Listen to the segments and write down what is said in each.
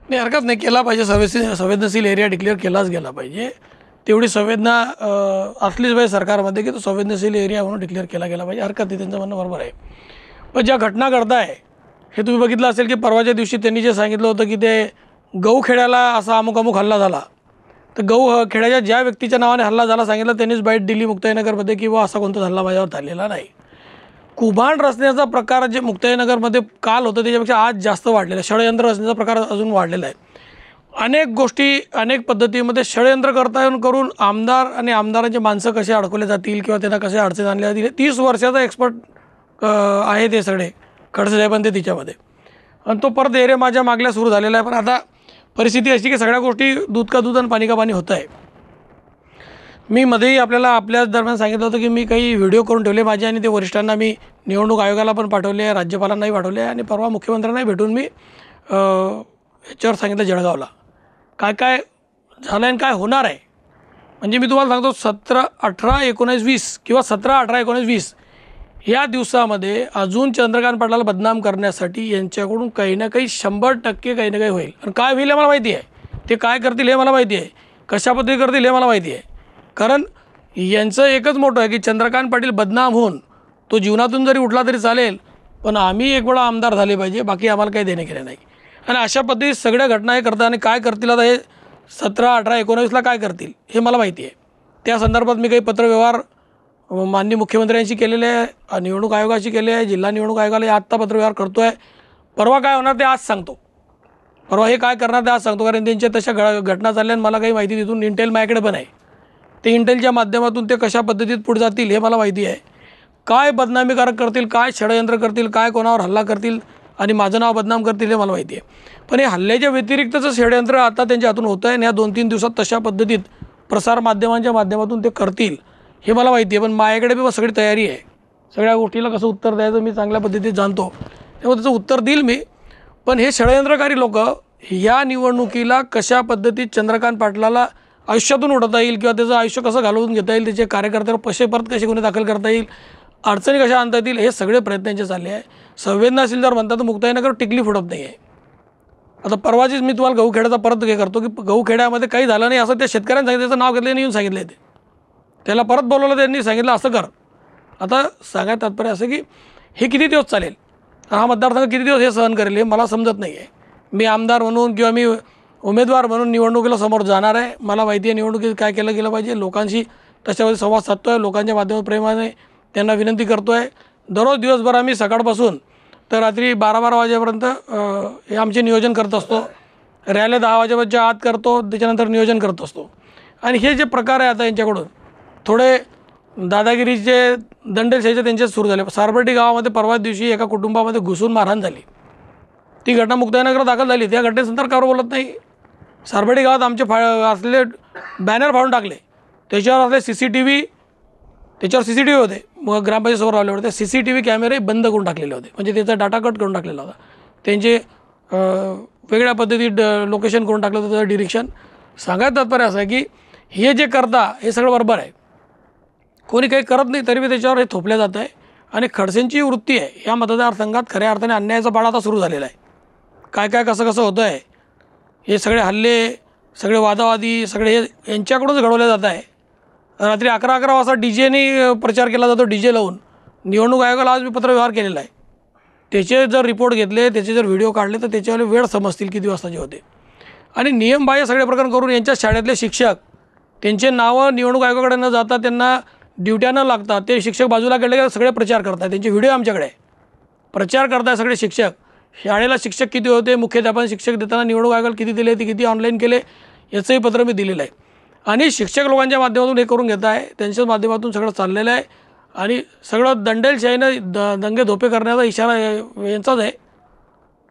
नाही, हरकत नाही, केला पाहिजे. संवेदनशील एरिया डिक्लेअर केलाच गेला पाहिजे. तेवढी संवेदना असलीच पाहिजे सरकारमध्ये की तो संवेदनशील एरिया म्हणून डिक्लेअर केला गेला पाहिजे. हरकत नाही, त्यांचं म्हणणं बरोबर आहे. पण ज्या घटना घडताय हे तुम्ही बघितलं असेल की परवाच्या दिवशी त्यांनी जे सांगितलं होतं की ते गौखेड्याला असा अमुक हल्ला झाला, तर गौखेड्याच्या ज्या व्यक्तीच्या नावाने हल्ला झाला सांगितलं त्यांनीच बाईट दिली मुक्ताईनगरमध्ये की वा असा कोणता हल्ला माझ्यावर झालेला नाही. कुभांड रचण्याचा प्रकार जे मुक्ताईनगरमध्ये काल होतं त्याच्यापेक्षा आज जास्त वाढलेला आहे. षडयंत्र रचण्याचा प्रकार अजून वाढलेला आहे. अनेक गोष्टी अनेक पद्धतीमध्ये षडयंत्र करून आमदार आणि आमदारांचे माणसं कसे अडकवले जातील किंवा त्यांना कसे अडचणी आणल्या जातील. 30 वर्षाचा एक्सपर्ट आहे ते सगळे खडसे साहेबांनी ते तिच्यामध्ये, आणि तो परत एरे माझ्या मागल्या सुरू झालेला आहे. पण आता परिस्थिती अशी की सगळ्या गोष्टी दूध का दूध आणि पाणी का पाणी होत आहे. मी मध्येही आपल्याच दरम्यान सांगितलं होतं की मी काही व्हिडिओ करून ठेवले माझे, आणि ते वरिष्ठांना मी निवडणूक आयोगाला पण पाठवले आहे, राज्यपालांनाही पाठवले आहे, आणि परवा मुख्यमंत्र्यांनाही भेटून मी याच्यावर सांगितलं जळगावला काय काय झालं आणि काय होणार आहे. म्हणजे मी तुम्हाला सांगतो 17, 18, 19, 20 किंवा 17, 18, 19, 20 या दिवसामध्ये अजून चंद्रकांत पाटलाला बदनाम करण्यासाठी यांच्याकडून काही ना काही 100% काही ना काही होईल. आणि काय होईल हे मला माहिती आहे, ते काय करतील हे मला माहिती आहे, कशा पद्धती करतील हे मला माहिती आहे. कारण यांचं एकच मोठं आहे की चंद्रकांत पाटील बदनाम होऊन तो जीवनातून जरी उठला तरी चालेल, पण आम्ही एक वेळा आमदार झाले पाहिजे, बाकी आम्हाला काही देणे केले नाही. आणि अशा पद्धतीत सगळ्या घटना हे करतात. आणि काय करतील आता हे 17, 18, 19ला काय करतील हे मला माहिती आहे. त्या संदर्भात मी काही पत्रव्यवहार माननीय मुख्यमंत्र्यांशी केलेले आहे, निवडणूक आयोगाशी केले आहे, जिल्हा निवडणूक आयोगाला आत्ता पत्रव्यवहार करतो आहे. परवा काय होणार ते आज सांगतो, परवा हे काय करणार ते आज सांगतो. कारण त्यांच्या तशा घटना चालल्या आणि मला काही माहिती तिथून इंटेल माझ्याकडे पण आहे. ते इंटेलच्या माध्यमातून ते कशा पद्धतीत पुढे जातील हे मला माहिती आहे. काय बदनामीकारक करतील, काय षडयंत्र करतील, काय कोणावर हल्ला करतील आणि माझं नाव बदनाम करतील हे मला माहिती आहे. पण हे हल्ल्याच्या व्यतिरिक्तचं षडयंत्र आता त्यांच्या हातून होतं आहे आणि या 2-3 दिवसात तशा पद्धतीत प्रसारमाध्यमांच्या माध्यमातून ते करतील हे मला माहिती आहे. पण माझ्याकडे बी सगळी तयारी आहे. सगळ्या गोष्टीला कसं उत्तर द्यायचं मी चांगल्या पद्धतीत जाणतो, तेव्हा त्याचं उत्तर देईल मी. पण हे षडयंत्रकारी लोक या निवडणुकीला कशा पद्धतीत चंद्रकांत पाटलाला आयुष्यातून उडवता येईल किंवा त्याचं आयुष्य कसं घालवून घेता येईल, त्याचे कार्यकर्त्यावर परत कसे गुन्हे दाखल करता येईल, अडचणी कशा आणता येतील, हे सगळे प्रयत्नांचे चालले आहे. संवेदनशील जर म्हणतात तर मुक्ताईनगर टिकली फुटत नाही आहे. आता परवाचीच मी तुम्हाला गौखेड्याचा परत हे करतो की गौखेड्यामध्ये काही झालं नाही असं त्या शेतकऱ्यांनी सांगितलं, त्याचं नाव घेतलं आणि येऊन सांगितलं ते, त्याला परत बोलवलं, त्यांनी सांगितलं असं कर. आता सांगायचं तात्पर्य असं की हे किती दिवस चालेल, हा मतदारसंघ किती दिवस हे सहन करेल हे मला समजत नाही आहे. मी आमदार म्हणून किंवा मी उमेदवार म्हणून निवडणुकीला समोर जाणार आहे. मला माहिती आहे निवडणुकीत काय केलं गेलं पाहिजे. लोकांशी तशामध्ये संवाद साधतो आहे, लोकांच्या माध्यमात प्रेमाने त्यांना विनंती करतो आहे. दररोज दिवसभर आम्ही सकाळपासून तर रात्री 12-12 वाजेपर्यंत हे आमचे नियोजन करत असतो. रॅल्या 10 वाजेच्या आत करतो, त्याच्यानंतर नियोजन करत असतो. आणि हे जे प्रकार आहे आता यांच्याकडून थोडे दादागिरीचे दंडेलशाहीचे त्यांचे सुरू झाले. सारबर्डी गावामध्ये परवा दिवशी एका कुटुंबामध्ये घुसून मारहाण झाली. ती घटना मुक्ताईनगरात दाखल झाली. त्या घटनेनंतर कावर बोलत नाही. सारबर्डी गावात आमचे असलेले बॅनर फाडून टाकले, त्याच्यावर असले CCTV, त्याच्यावर CCTV होते, मग ग्रामपंचायतीसमोर लावले होते. CCTV कॅमेरे बंद करून टाकलेले होते, म्हणजे त्याचा डाटा कट करून टाकलेला होता. त्यांचे वेगळ्या पद्धतीत लोकेशन करून टाकलं होतं, त्याचं डिरेक्शन. सांगायचं तात्पर्य असं आहे की हे जे करता हे सगळं बरोबर आहे. कोणी काही करत नाही तरी त्याच्यावर हे थोपलं जातं आहे. आणि खडसेंची वृत्ती आहे या मतदारसंघात खऱ्या अर्थाने अन्यायाचा पाडा आता सुरू झालेला आहे. काय काय कसं कसं होतं आहे, हे सगळे हल्ले, सगळे वादावादी सगळे हे यांच्याकडूनच घडवले जात आहे. रात्री 11-11 वाजता DJने प्रचार केला जातो, DJ लावून. निवडणूक आयोगाला आज मी पत्रव्यवहार केलेला आहे. त्याचे जर रिपोर्ट घेतले, त्याचे जर व्हिडिओ काढले तर त्याच्यावर वेळ समजतील किती वाजताचे होते. आणि नियमबाह्य सगळे प्रकरण करून यांच्या शाळेतले शिक्षक त्यांचे नावं निवडणूक आयोगाकडे न जाता त्यांना ड्युट्या न लागतात ते शिक्षक बाजूला गेले की सगळे प्रचार करतात. त्यांचे व्हिडिओ आमच्याकडे आहे, प्रचार करतात सगळे शिक्षक. शाळेला शिक्षक किती होते, मुख्याध्यापन शिक्षक देताना निवडणूक आयोगाला किती दिले, ते किती ऑनलाईन केले, याचंही पत्र मी दिलेलं आहे. आणि शिक्षक लोकांच्या माध्यमातून हे करून घेत आहे, त्यांच्याच माध्यमातून सगळं चाललेलं आहे. आणि सगळं दंडेलशाहीनं दंगे धोपे करण्याचा इशारा यांचाच आहे.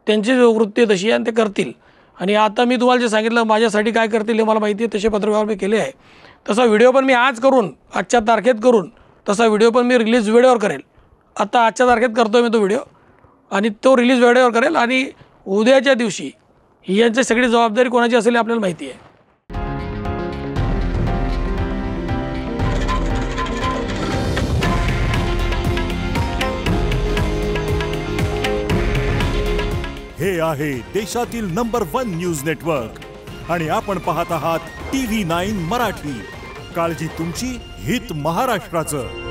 त्यांची वृत्ती तशी आहे आणि ते करतील. आणि आता मी तुम्हाला जे सांगितलं माझ्यासाठी काय करतील हे मला माहिती आहे, तसे पत्रव्यवहार मी केले आहे. तसा व्हिडिओ पण मी आज करून आजच्या तारखेत करून तसा व्हिडिओ पण मी रिलीज व्हिडिओवर करेल. आता आजच्या तारखेत करतो मी तो व्हिडिओ आणि तो रिलीज व्हिडिओवर करेल. आणि उद्याच्या दिवशी ही यांची सगळी जबाबदारी कोणाची असेल हे आपल्याला माहिती आहे. हे आहे देशातील नंबर 1 न्यूज नेटवर्क आणि आपण पाहत आहात TV9 मराठी. काळजी तुमची, हित महाराष्ट्राचं.